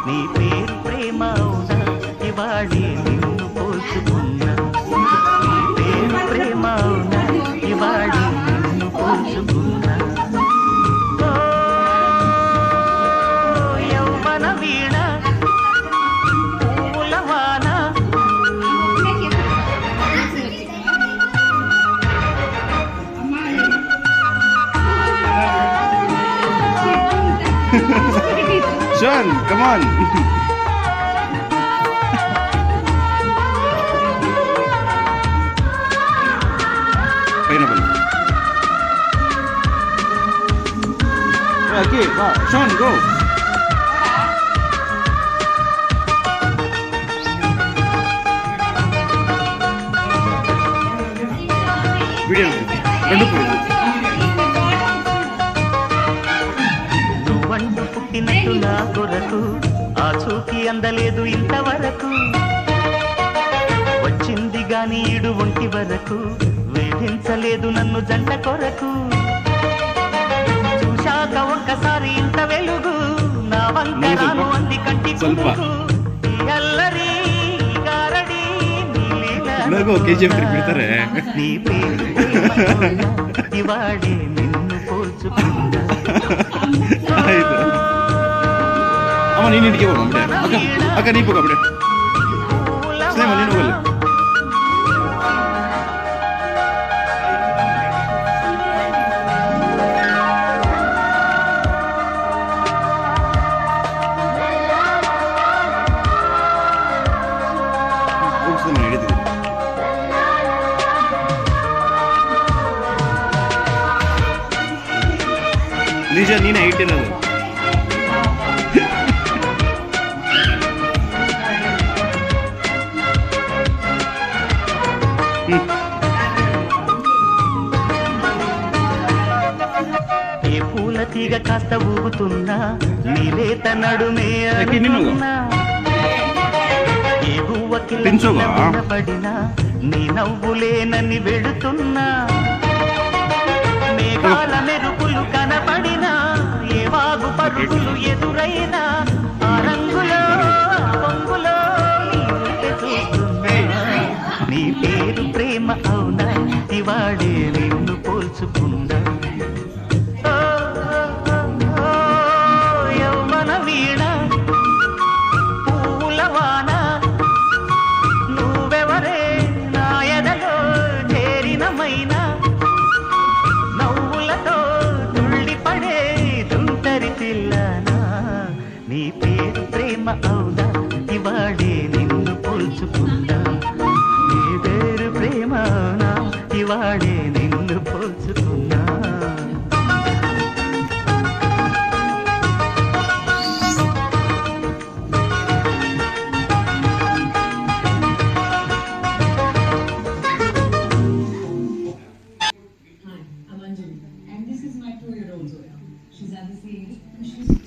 నీ పేరు ప్రేమ అవునా ఇవాళే నిన్ను పోల్చుకున్నా నీ పేరు ప్రేమ అవునా ఇవాళే నిన్ను పోల్చుకున్నా యౌవన వీణ పూలవాన Sean, come on. Pineapple. Okay, Sean, go. Video. నువ్వంటూ పుట్టినట్టు నా కొరకు ఆ చూకి అందలేదు ఇంతవరకు వచ్చింది గాని ఈడు ఒంటి వరకు వేధించలేదు నన్ను జంట కొరకు చూశాక ఒక్కసారి ఇంత వెలుగు నా వంక రాను అంది కంటి కొరకు అల్లరి గారడి నీ పేరు ఇవాడే నిన్ను పోల్చుకుంటా అమ్మ నేను ఇంటికి పోగా అక్క అక్క నీ పోగా అప్పుడే స్నేహ నేను పోలే ನಿಜ ನೀನು ಐಟಿನದು ఏ పూల తీగ కాస్త ఊగుతున్నా నీలేత నడుమే అనుకున్నా ఏ గువ్వకి పడినా నీ నవ్వులేనని వెళుతున్నా మేఘాల మెరుపులు కనపడినా ఏ వాగు పరుగులు ఎదురైనా ఆ రంగులో పొంగులో నీ పేరు ప్రేమ అవునా ఇవాడే నిన్ను పోల్చుకుందా యౌవన వీణ పూలవాన నువ్వెవరే నా ఎదలో చేరినమైనా నవ్వులతో తుళ్ళిపడే తుంటరి పిల్లనా నీ పేరు ప్రేమ అవునా ఇవాడే నిన్ను పోల్చుకుందా నీ పేరు ప్రేమ అవునా ఇవాడే నిన్ను పోల్చుకున్నా And this is my 2-year-old Zoya. She's at this age and she's